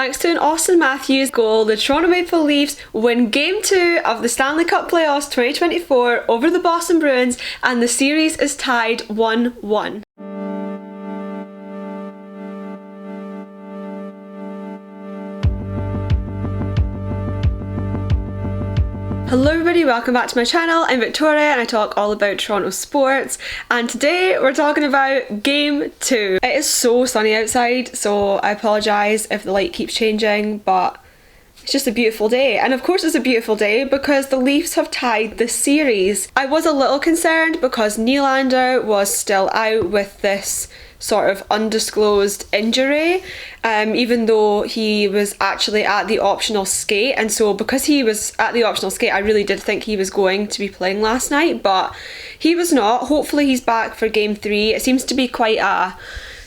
Thanks to an Austin Matthews goal, the Toronto Maple Leafs win Game 2 of the Stanley Cup Playoffs 2024 over the Boston Bruins, and the series is tied 1-1. Hello everybody, welcome back to my channel. I'm Victoria and I talk all about Toronto sports, and today we're talking about Game 2. It is so sunny outside, so I apologise if the light keeps changing, but it's just a beautiful day. And of course it's a beautiful day because the Leafs have tied the series. I was a little concerned because Nylander was still out with this sort of undisclosed injury, even though he was actually at the optional skate, and so because he was at the optional skate I really did think he was going to be playing last night, but he was not. Hopefully he's back for Game 3. It seems to be quite a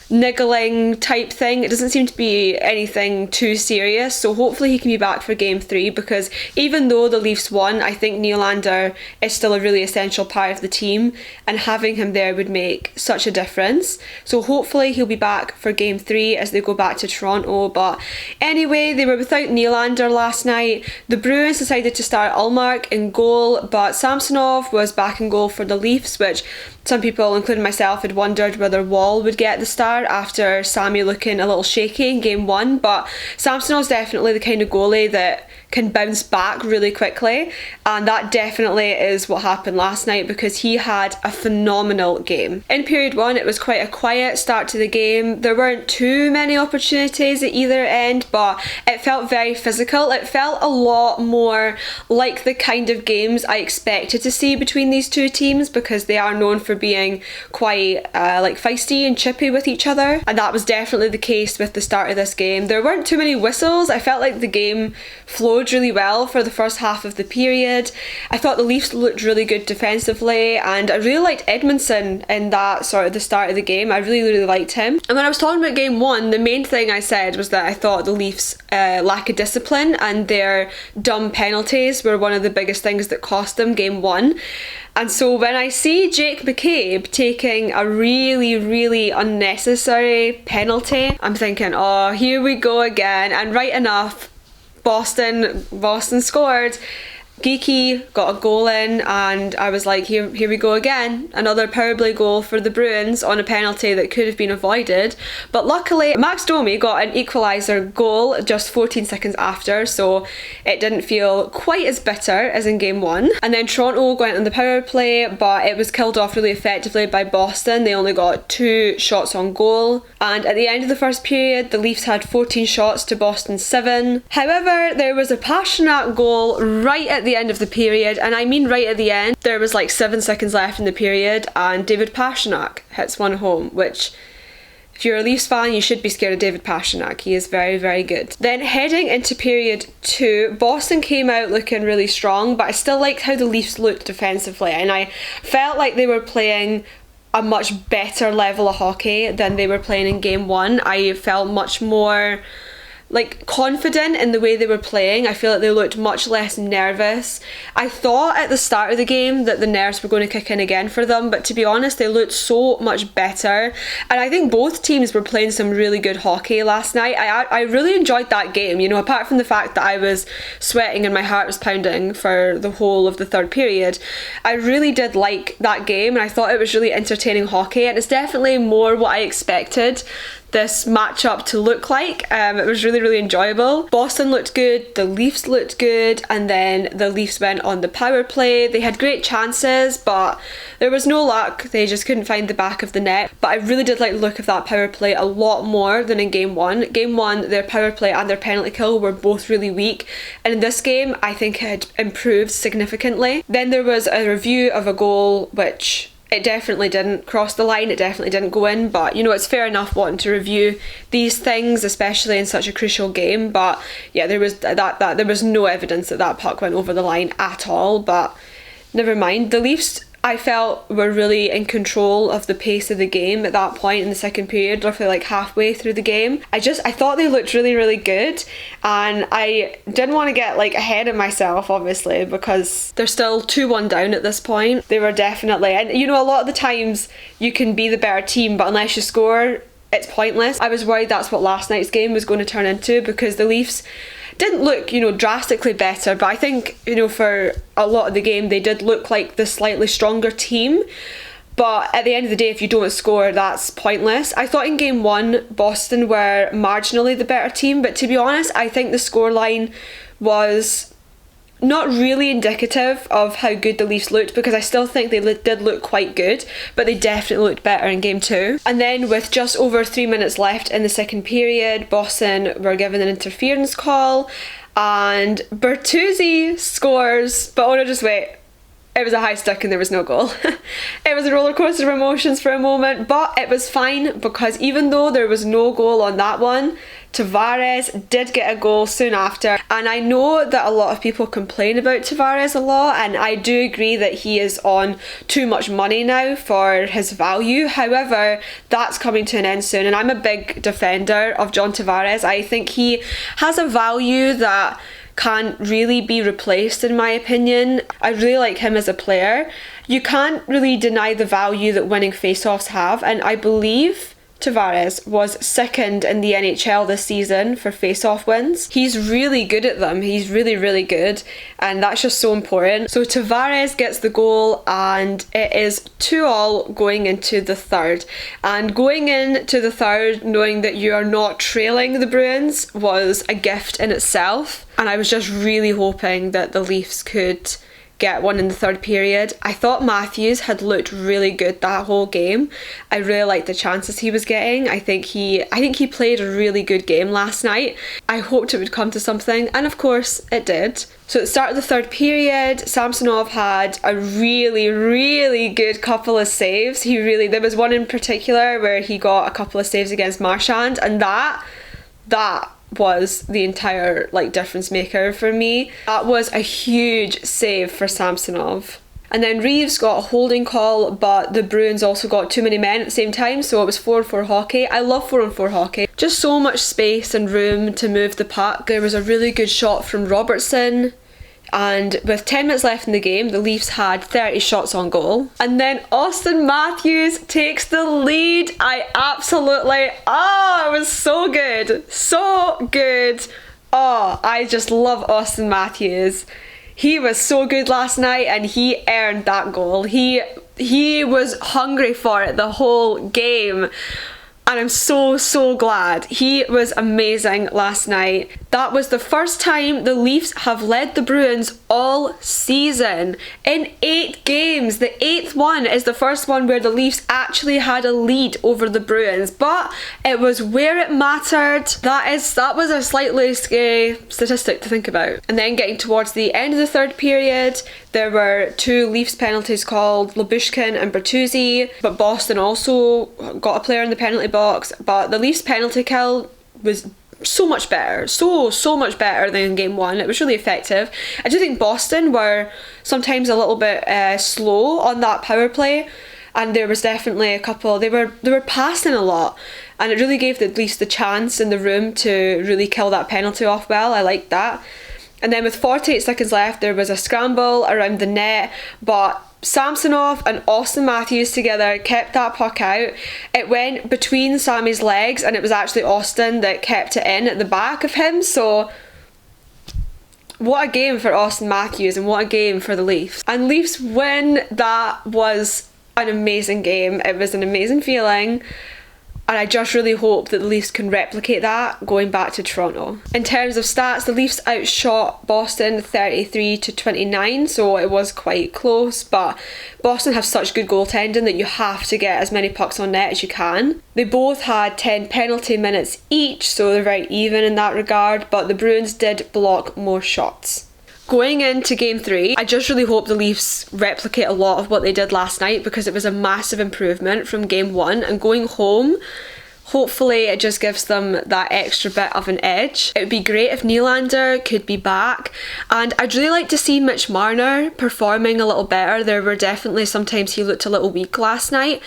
niggling type thing. It doesn't seem to be anything too serious, so hopefully he can be back for Game 3, because even though the Leafs won, I think Nylander is still a really essential part of the team, and having him there would make such a difference. So hopefully he'll be back for Game 3 as they go back to Toronto. But anyway, they were without Nylander last night. The Bruins decided to start Ullmark in goal, but Samsonov was back in goal for the Leafs, which some people, including myself, had wondered whether Wall would get the start after Sammy looking a little shaky in Game 1, but Samsonov's definitely the kind of goalie that can bounce back really quickly, and that definitely is what happened last night because he had a phenomenal game. In period 1 it was quite a quiet start to the game. There weren't too many opportunities at either end, but it felt very physical. It felt a lot more like the kind of games I expected to see between these two teams, because they are known for being quite like feisty and chippy with each other, and that was definitely the case with the start of this game. There weren't too many whistles. I felt like the game flowed really well for the first half of the period. I thought the Leafs looked really good defensively, and I really liked Edmondson in that sort of the start of the game. I really liked him. And when I was talking about Game 1, the main thing I said was that I thought the Leafs lack of discipline and their dumb penalties were one of the biggest things that cost them Game 1. And so when I see Jake McCabe taking a really unnecessary penalty, I'm thinking, oh, here we go again. And right enough, Boston scored. Geeky got a goal in, and I was like, here we go again. Another power play goal for the Bruins on a penalty that could have been avoided. But luckily, Max Domi got an equaliser goal just 14 seconds after, so it didn't feel quite as bitter as in Game 1. And then Toronto went on the power play, but it was killed off really effectively by Boston. They only got 2 shots on goal. And at the end of the first period, the Leafs had 14 shots to Boston's 7. However, there was a Pastrnak goal right at the end of the period, and I mean right at the end. There was like 7 seconds left in the period, and David Pastrnak hits one home, which, if you're a Leafs fan, you should be scared of David Pastrnak. He is very good. Then heading into period 2, Boston came out looking really strong, but I still liked how the Leafs looked defensively, and I felt like they were playing a much better level of hockey than they were playing in Game 1. I felt much more confident in the way they were playing. I feel like they looked much less nervous. I thought at the start of the game that the nerves were going to kick in again for them, but to be honest, they looked so much better. And I think both teams were playing some really good hockey last night. I really enjoyed that game, you know, apart from the fact that I was sweating and my heart was pounding for the whole of the third period. I really did like that game, and I thought it was really entertaining hockey, and it's definitely more what I expected this matchup to look like. It was really enjoyable. Boston looked good, the Leafs looked good, and then the Leafs went on the power play. They had great chances, but there was no luck. They just couldn't find the back of the net. But I really did like the look of that power play a lot more than in Game 1. Game 1, their power play and their penalty kill were both really weak, and in this game I think it had improved significantly. Then there was a review of a goal which it definitely didn't cross the line, it definitely didn't go in, but you know, it's fair enough wanting to review these things, especially in such a crucial game. But yeah, there was there was no evidence that that puck went over the line at all, but never mind. The Leafs, I felt, were really in control of the pace of the game at that point in the second period, roughly like halfway through the game. I thought they looked really good, and I didn't want to get like ahead of myself, obviously, because they're still 2-1 down at this point. They were definitely, and you know, a lot of the times you can be the better team, but unless you score, it's pointless. I was worried that's what last night's game was going to turn into, because the Leafs didn't look, drastically better, but I think, for a lot of the game they did look like the slightly stronger team. But at the end of the day, if you don't score, that's pointless. I thought in game 1, Boston were marginally the better team, but to be honest, I think the scoreline was not really indicative of how good the Leafs looked, because I still think they did look quite good, but they definitely looked better in game 2. And then with just over 3 minutes left in the second period, Boston were given an interference call, and Bertuzzi scores, but oh no, just wait. It was a high stick and there was no goal. It was a roller coaster of emotions for a moment, but it was fine, because even though there was no goal on that one, Tavares did get a goal soon after. And I know that a lot of people complain about Tavares a lot, and I do agree that he is on too much money now for his value. However, that's coming to an end soon, and I'm a big defender of John Tavares. I think he has a value that can't really be replaced, in my opinion. I really like him as a player. You can't really deny the value that winning face-offs have, and I believe Tavares was second in the NHL this season for face-off wins. He's really good at them. He's really, really good, and that's just so important. So Tavares gets the goal, and it is 2-2 going into the third. And going into the third, knowing that you are not trailing the Bruins, was a gift in itself. And I was just really hoping that the Leafs could get one in the third period. I thought Matthews had looked really good that whole game. I really liked the chances he was getting. I think he played a really good game last night. I hoped it would come to something, and of course it did. So at the start of the third period, Samsonov had a really, really good couple of saves. There was one in particular where he got a couple of saves against Marchand, and that was the entire difference maker for me. That was a huge save for Samsonov. And then Reeves got a holding call, but the Bruins also got too many men at the same time, so it was 4-on-4 hockey. I love 4-on-4 hockey. Just so much space and room to move the puck. There was a really good shot from Robertson, and with 10 minutes left in the game, the Leafs had 30 shots on goal. And then Austin Matthews takes the lead. It was so good. So good. Oh, I just love Austin Matthews. He was so good last night, and he earned that goal. He was hungry for it the whole game. And I'm so glad. He was amazing last night. That was the first time the Leafs have led the Bruins all season in 8 games. The 8th one is the first one where the Leafs actually had a lead over the Bruins, but it was where it mattered. That was a slightly scary statistic to think about. And then getting towards the end of the third period, there were 2 Leafs penalties called, Lyubushkin and Bertuzzi, but Boston also got a player in the penalty box. But the Leafs penalty kill was so much better, so much better than in game 1. It was really effective. I do think Boston were sometimes a little bit slow on that power play, and there was definitely a couple, they were passing a lot, and it really gave the Leafs the chance and the room to really kill that penalty off well. I liked that. And then with 48 seconds left, there was a scramble around the net, but Samsonov and Austin Matthews together kept that puck out. It went between Sammy's legs, and it was actually Austin that kept it in at the back of him. So what a game for Austin Matthews, and what a game for the Leafs. And Leafs win. That was an amazing game. It was an amazing feeling. And I just really hope that the Leafs can replicate that going back to Toronto. In terms of stats, the Leafs outshot Boston 33-29, so it was quite close, but Boston have such good goaltending that you have to get as many pucks on net as you can. They both had 10 penalty minutes each, so they're very even in that regard, but the Bruins did block more shots. Going into game 3, I just really hope the Leafs replicate a lot of what they did last night, because it was a massive improvement from game 1, and going home, hopefully it just gives them that extra bit of an edge. It would be great if Nylander could be back, and I'd really like to see Mitch Marner performing a little better. There were definitely sometimes he looked a little weak last night,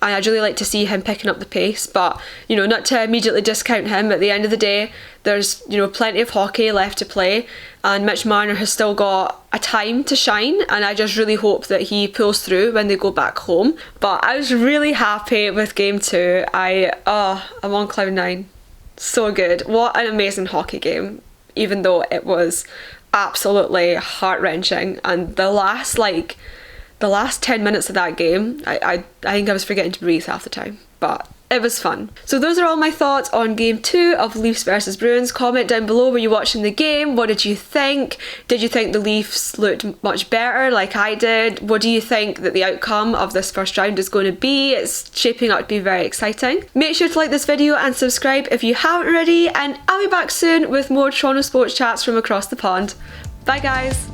and I'd really like to see him picking up the pace, but not to immediately discount him. At the end of the day, there's, you know, plenty of hockey left to play, and Mitch Marner has still got a time to shine, and I just really hope that he pulls through when they go back home. But I was really happy with game 2. I'm on cloud 9. So good. What an amazing hockey game, even though it was absolutely heart-wrenching. And the last 10 minutes of that game, I think I was forgetting to breathe half the time, but it was fun. So those are all my thoughts on game 2 of Leafs versus Bruins. Comment down below, were you watching the game? What did you think? Did you think the Leafs looked much better like I did? What do you think that the outcome of this first round is going to be? It's shaping up to be very exciting. Make sure to like this video and subscribe if you haven't already, and I'll be back soon with more Toronto sports chats from across the pond. Bye guys!